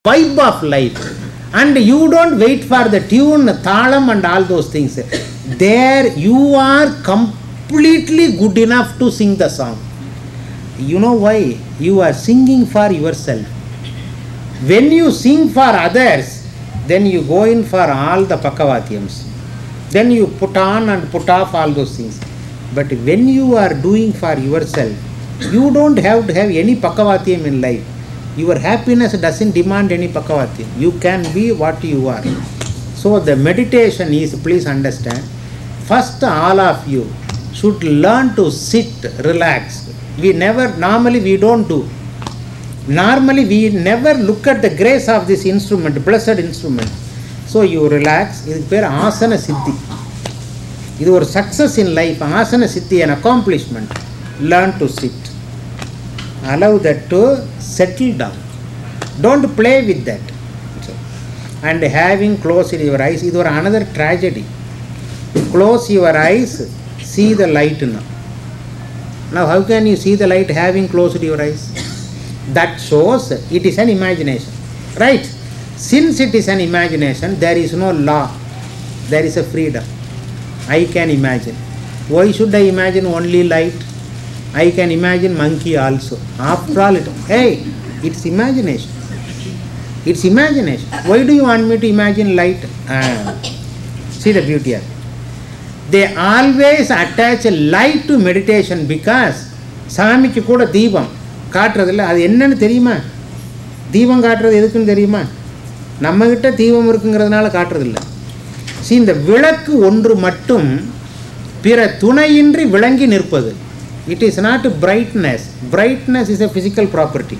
vibe of life. And you don't wait for the tune, thalam and all those things. There you are completely good enough to sing the song. You know why? You are singing for yourself. When you sing for others, then you go in for all the pakavatyams. Then you put on and put off all those things. But when you are doing for yourself, you don't have to have any pakavatyam in life. Your happiness doesn't demand any pakavatyam. You can be what you are. So the meditation is, please understand, first all of you should learn to sit, relax. Normally we don't do. Normally we never look at the grace of this instrument, blessed instrument. So you relax. This is asana siddhi. This is a success in life. Asana siddhi, an accomplishment. Learn to sit. Allow that to settle down. Don't play with that. And having closed your eyes, this is another tragedy. Close your eyes, see the light now. Now how can you see the light having closed your eyes? That shows it is an imagination. Right? Since it is an imagination, there is no law. There is a freedom. I can imagine. Why should I imagine only light? I can imagine monkey also. After all, it's imagination. It's imagination. Why do you want me to imagine light? See the beauty of it. They always attach light to meditation because சாமிக்கு கூட தீபம் காட்டுறதில்ல. அது என்னன்னு தெரியுமா? தீபம் காட்டுறது எதுக்குன்னு தெரியுமா? நம்மகிட்ட தீபம் இருக்குங்கிறதுனால காட்டுறதில்ல. See, இந்த விளக்கு ஒன்று மட்டும் பிற துணையின்றி விளங்கி நிற்பது. It is not brightness. Brightness is a physical property.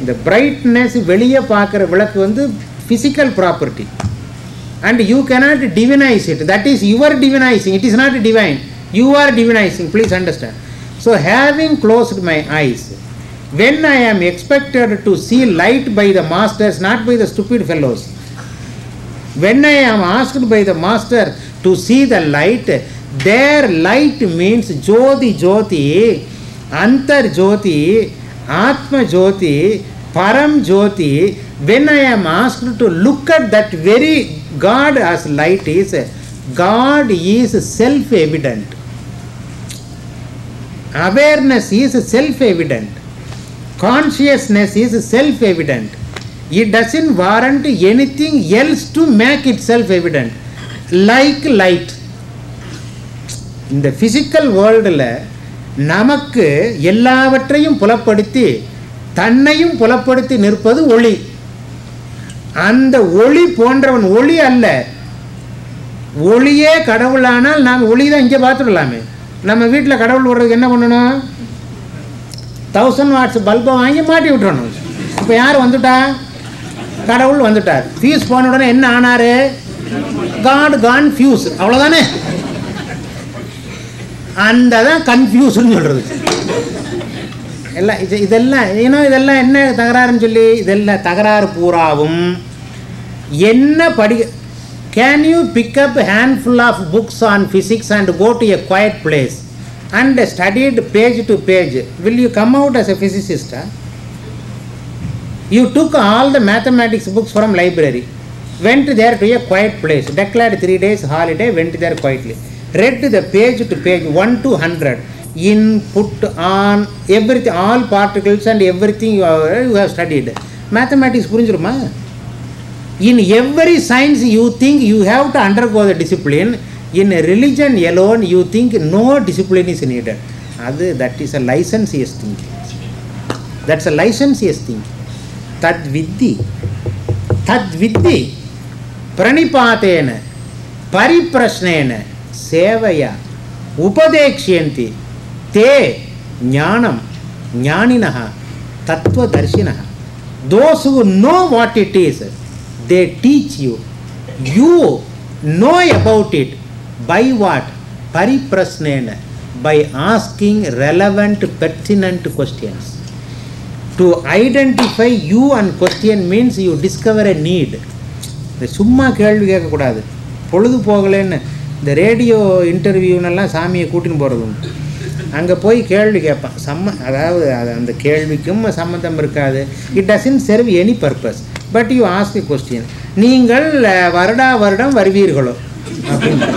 The brightness வெளியே பார்க்குற விளக்கு வந்து physical property. And you cannot divinize it. That is your divinizing. It is not divine. You are divinizing. Please understand. So having closed my eyes, when I am expected to see light by the masters, not by the stupid fellows, when I am asked by the master to see the light, their light means Jyoti Jyoti, Antar Jyoti, Atma Jyoti, Param Jyoti. When I am asked to look at that very God as light is, God is self-evident. Awareness is self-evident. Consciousness is self-evident. It doesn't warrant anything else to make it self-evident. Like light. In the physical world, நமக்கு எல்லாவற்றையும் புலப்படுத்தி தன்னையும் புலப்படுத்தி நிற்பது ஒளி. அந்த ஒளி போன்றவன் ஒளி அல்ல. ஒளியே கடவுளானால் நாம் ஒளி தான் இங்கே பார்த்துடலாமே. நம்ம வீட்டில் கடவுள் வர்றதுக்கு என்ன பண்ணணும்? 1000 வாட்ஸ் பல்பை வாங்கி மாட்டி விட்டுறணும். இப்போ யார் வந்துட்டா? கடவுள் வந்துட்டார். ஃபியூஸ் போன உடனே என்ன ஆனார்? Got confuse. அவ்வளோதானே? அந்த தான் கன்ஃபியூஸ்ன்னு சொல்கிறது. எல்லாம் இதெல்லாம் இதெல்லாம் என்ன தகராறுன்னு சொல்லி இதெல்லாம் தகராறு பூராவும் என்ன Can you pick up a handful of books on physics and go to a quiet place and study it page to page? Will you come out as a physicist? You took all the mathematics books from library, went there to a quiet place, declared 3 days holiday, went there quietly, read the page to page 1 to 100, input on everything, all particles and everything you have studied. Mathematics புரிஞ்சிருமா? In every science you think you have to undergo the discipline. In religion alone you think no discipline is needed. That is a licentious thinking. That's a licentious thinking. Tad viddhi pranipatena pariprasnena sevaya upadekshyanti te jnanam jnaninaha tattvadarshinaha. Those who know what it is, they teach you. You know about it. By what? Pariprasnena. By asking relevant, pertinent questions. To identify you and question means you discover a need. சும்மா கேள்வி கேட்கக்கூடாது. பொழுது போகலன்னு இந்த radio இன்டர்வியூனெல்லாம் சாமியை கூட்டின்னு போகிறது உண்டு. அங்கே போய் கேள்வி கேட்பான். அதாவது அது அந்த கேள்விக்கும் சம்மந்தம் இருக்காது. It doesn't serve any purpose. But you ask a question, நீங்கள் வருடம் வருவீர்களோ அப்படின்னு.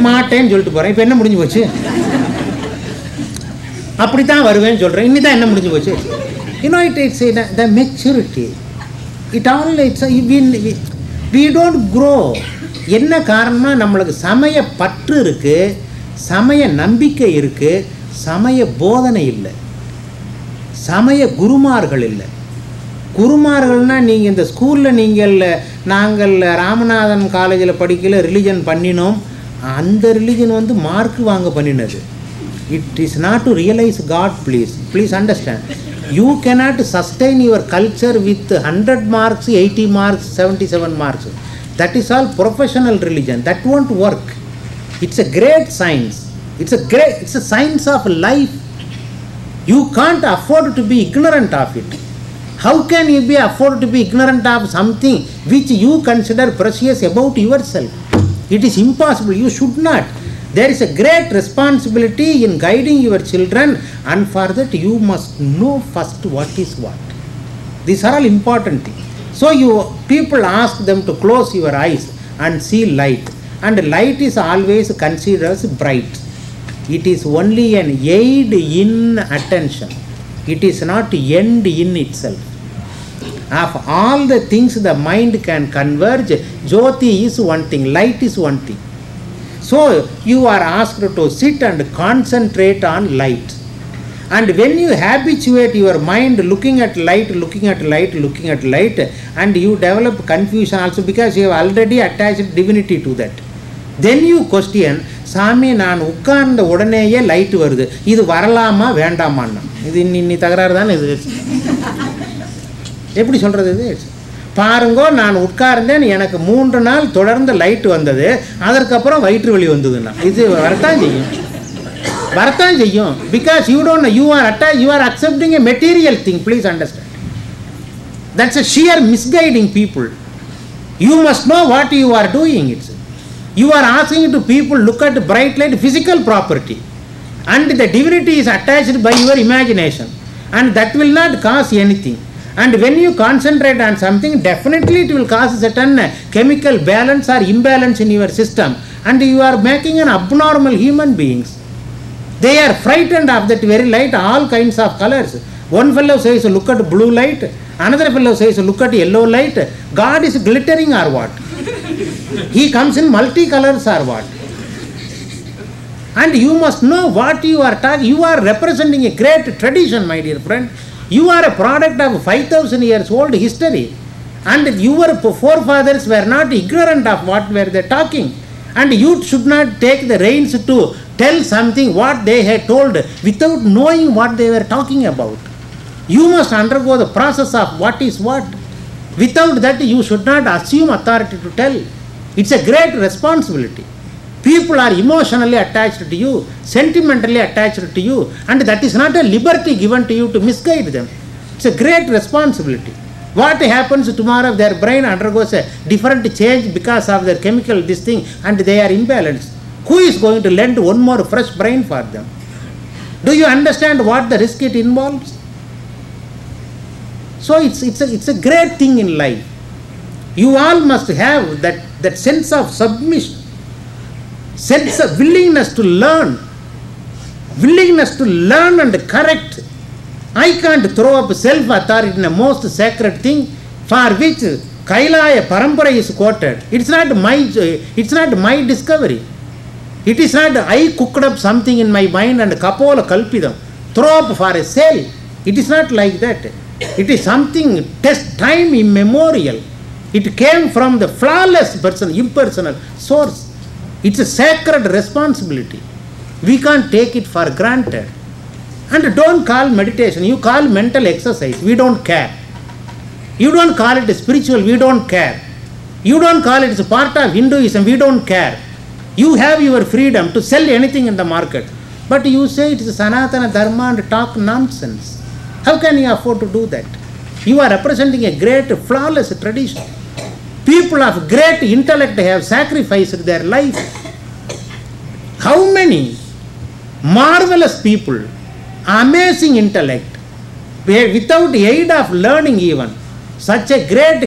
மாட்டேன்னு சொல்லிட்டு போகிறேன். இப்போ என்ன முடிஞ்சு போச்சு? அப்படித்தான் வருவேன்னு சொல்கிறேன். இன்னி தான் என்ன முடிஞ்சு போச்சு? It's the maturity. It all we don't grow. என்ன காரணமா? நம்மளுக்கு சமய பற்று இருக்கு, சமய நம்பிக்கை இருக்கு, சமய போதனை இல்லை, சமய குருமார்கள் இல்லை. குருமார்கள்னா நீங்கள் இந்த ஸ்கூலில் நாங்கள் ராமநாதன் காலேஜில் படிக்கல ரிலிஜன் பண்ணினோம். அந்த ரிலிஜன் மார்க் வாங்க பண்ணினது. It is not to realize God. Please understand. You cannot sustain your culture with 100 marks, 80 marks, 77 marks. That is all professional religion. That won't work. It's a great science. It's a science of life. You can't afford to be ignorant of it. How can you be afford to be ignorant of something which you consider precious about yourself? It is impossible. You should not. There is a great responsibility in guiding your children, and for that you must know first what is what. These are all important things. So people ask them to close your eyes and see light, and light is always considered as bright. It is only an aid in attention. It is not end in itself. Of all the things the mind can converge, Jyoti is one thing, light is one thing. So you are asked to sit and concentrate on light. And when you habituate your mind looking at light, and you develop confusion also because you have already attached divinity to that. Then you question, சாமி நான் உட்கார்ந்த உடனேயே light வருது, இது வரலாமா வேண்டாமான்னா? இது இன்னி தகராறு தானே இது. எப்படி சொல்கிறது இது? பாருங்கோ, நான் உட்கார்ந்தேன், எனக்கு 3 நாள் தொடர்ந்து லைட் வந்தது, அதற்கப்புறம் வயிற்று வலி வந்ததுன்னா இது வரத்தான் செய்யும். Because you don't know, you are accepting a material thing. Please understand. That's a sheer misguiding people. You must know what you are doing. You are asking to people look at bright light, physical property, and the divinity is attached by your imagination, and that will not cause anything. And when you concentrate on something, definitely it will cause a certain chemical balance or imbalance in your system, and you are making an abnormal human beings. They are frightened of that very light, all kinds of colors. One fellow says look at blue light, another fellow says look at yellow light. God is glittering or what? He comes in multicolors or what? And you must know what you are talking. You are representing a great tradition, my dear friend. You are a product of 5,000 years old history, and your forefathers were not ignorant of what were they talking, and you should not take the reins to tell something what they had told without knowing what they were talking about. You must undergo the process of what is what. Without that you should not assume authority to tell. It's a great responsibility. People are emotionally attached to you, sentimentally attached to you, and that is not a liberty given to you to misguide them. It's a great responsibility. What happens tomorrow if their brain undergoes a different change because of their chemical this thing and they are imbalanced? Who is going to lend one more fresh brain for them? Do you understand what the risk it involves? So it's a great thing in life. You all must have that sense of submission, sense of willingness to learn and correct. I can't throw up self-authority in a most sacred thing for which Kailaya Parampara is quoted. It's not my discovery. It is not I cooked up something in my mind and kapola kalpidam, throw up for a sale. It is not like that. It is something time immemorial. It came from the flawless person, impersonal source. It's a sacred responsibility. We can't take it for granted. And don't call meditation, you call mental exercise, we don't care. You don't call it spiritual, we don't care. You don't call it as a part of Hinduism, we don't care. You have your freedom to sell anything in the market, but you say it is Sanatana Dharma and talk nonsense. How can you afford to do that? You are representing a great flawless tradition. People of great intellect have sacrificed their life. How many? marvelous people, amazing intellect, without aid of learning even, such a great